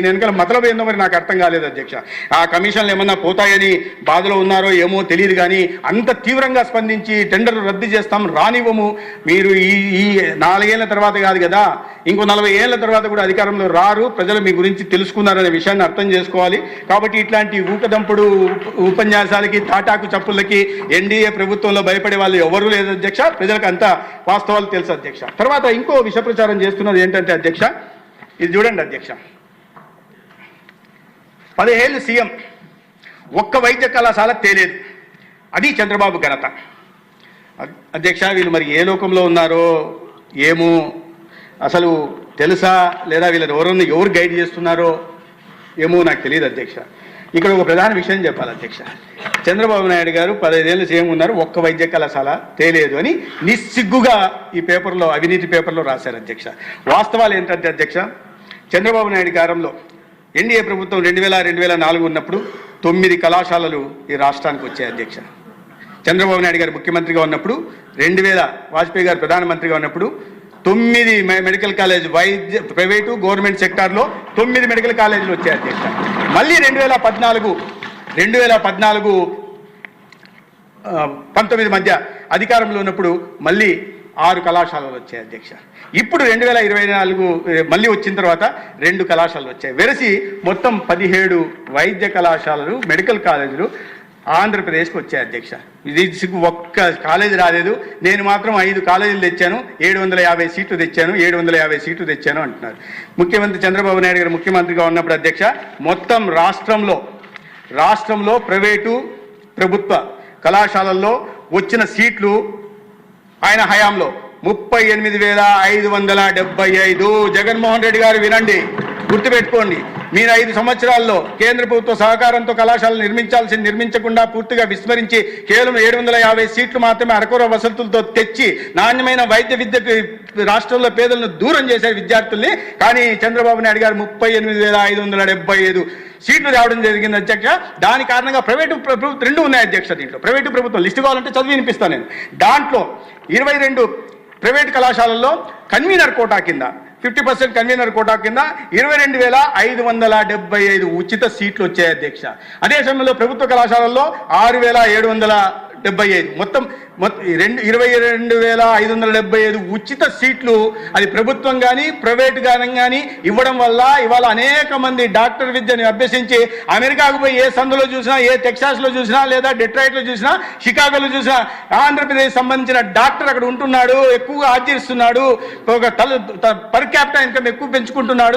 వెనకాల మతలబు ఏందో మరి నాకు అర్థం కాలేదు అధ్యక్ష. ఆ కమిషన్లు ఏమన్నా పోతాయని బాధలో ఉన్నారో ఏమో తెలియదు, కానీ అంత తీవ్రంగా స్పందించి టెండర్లు రద్దు చేస్తాం, రానివ్వము, మీరు ఈ 4 ఏళ్ల తర్వాత కాదు కదా, ఇంకో 40 ఏళ్ల తర్వాత కూడా అధికారంలో రారు, ప్రజలు మీ గురించి తెలుసుకున్నారనే విషయాన్ని అర్థం చేసుకోవాలి. కాబట్టి ఇట్లాంటి ఊకదంపుడు ఉపన్యాసాలకి, తాటాకు చప్పులకి ఎన్డీఏ ప్రభుత్వంలో భయపడే వాళ్ళు ఎవరూ లేదు అధ్యక్ష. ప్రజలకు అంత వాస్తవాలు తెలుసు అధ్యక్ష. తర్వాత ఇంకో విష ప్రచారం చేస్తున్నది ఏంటంటే అధ్యక్ష, ఇది చూడండి అధ్యక్ష, 10 ఏళ్ళు సీఎం, ఒక్క వైద్య కళాశాల తేలేదు, అది చంద్రబాబు ఘనత అధ్యక్ష. వీళ్ళు మరి ఏ లోకంలో ఉన్నారో ఏమో, అసలు తెలుసా లేదా వీళ్ళని ఎవరు గైడ్ చేస్తున్నారో ఏమో నాకు తెలియదు అధ్యక్ష. ఇక్కడ ఒక ప్రధాన విషయం చెప్పాలి అధ్యక్ష. చంద్రబాబు నాయుడు గారు 15 ఏళ్ళు సీఎం ఉన్నారు, ఒక్క వైద్య కళాశాల తేలేదు అని నిస్సిగ్గుగా ఈ పేపర్లో, అవినీతి పేపర్లో రాశారు అధ్యక్ష. వాస్తవాలు ఏంటంటే అధ్యక్ష, చంద్రబాబు నాయుడు గారంలో ఎన్డీఏ ప్రభుత్వం 2000-2004 ఉన్నప్పుడు 9 కళాశాలలు ఈ రాష్ట్రానికి వచ్చాయి అధ్యక్ష. చంద్రబాబు నాయుడు గారు ముఖ్యమంత్రిగా ఉన్నప్పుడు, 2000 వాజ్పేయి గారు ప్రధానమంత్రిగా ఉన్నప్పుడు 9 మెడికల్ కాలేజ్, వైద్య ప్రైవేటు గవర్నమెంట్ సెక్టార్లో 9 మెడికల్ కాలేజీలు వచ్చాయి అధ్యక్ష. మళ్ళీ 2014-19 మధ్య అధికారంలో ఉన్నప్పుడు మళ్ళీ 6 కళాశాలలు వచ్చాయి అధ్యక్ష. ఇప్పుడు 2024 మళ్ళీ వచ్చిన తర్వాత 2 కళాశాలలు వచ్చాయి. వెరసి మొత్తం 17 వైద్య కళాశాలలు, మెడికల్ కాలేజీలు ఆంధ్రప్రదేశ్కి వచ్చాయి అధ్యక్ష. ఇది ఒక్క కాలేజీ రాలేదు, నేను మాత్రం 5 కాలేజీలు తెచ్చాను, 750 సీట్లు తెచ్చాను, 750 సీట్లు తెచ్చాను అంటున్నారు. ముఖ్యమంత్రి చంద్రబాబు నాయుడు గారు ముఖ్యమంత్రిగా ఉన్నప్పుడు అధ్యక్ష, మొత్తం రాష్ట్రంలో ప్రైవేటు ప్రభుత్వ కళాశాలల్లో వచ్చిన సీట్లు ఆయన హయాంలో 38,575. జగన్మోహన్ రెడ్డి గారు వినండి, గుర్తుపెట్టుకోండి, మీరు 5 సంవత్సరాల్లో కేంద్ర ప్రభుత్వ సహకారంతో కళాశాలలు నిర్మించకుండా పూర్తిగా విస్మరించి కేవలం 750 సీట్లు మాత్రమే అరకొర వసతులతో తెచ్చి నాణ్యమైన వైద్య విద్యకు రాష్ట్రంలో పేదలను దూరం చేశారు విద్యార్థుల్ని. కానీ చంద్రబాబు నాయుడు గారు 38,575 సీట్లు రావడం జరిగింది అధ్యక్ష. దాని కారణంగా ప్రైవేటు ప్రభుత్వం 2 ఉన్నాయి అధ్యక్ష. దీంట్లో ప్రైవేటు ప్రభుత్వం లిస్టు కావాలంటే చదివి వినిపిస్తాను నేను. దాంట్లో 22 ప్రైవేట్ కళాశాలల్లో కన్వీనర్ కోటా కింద 50% కన్వీనర్ కోటా కింద 22,575 ఉచిత సీట్లు వచ్చాయి అధ్యక్ష. అదే సమయంలో ప్రభుత్వ కళాశాలల్లో 6,775, మొత్తం 22,575 ఉచిత సీట్లు. అది ప్రభుత్వం కానీ ప్రైవేట్ కానీ ఇవ్వడం వల్ల ఇవాళ అనేక మంది డాక్టర్ విద్యను అభ్యసించి అమెరికాకు పోయి ఏ సందులో చూసినా, ఏ టెక్సాస్లో చూసినా, లేదా డెట్రాయిట్లో చూసినా, షికాగోలో చూసినా ఆంధ్రప్రదేశ్ సంబంధించిన డాక్టర్ అక్కడ ఉంటున్నాడు, ఎక్కువగా ఆర్జిస్తున్నాడు, ఒక పర్ క్యాపిటల్ ఇన్కమ్ ఎక్కువ పెంచుకుంటున్నాడు.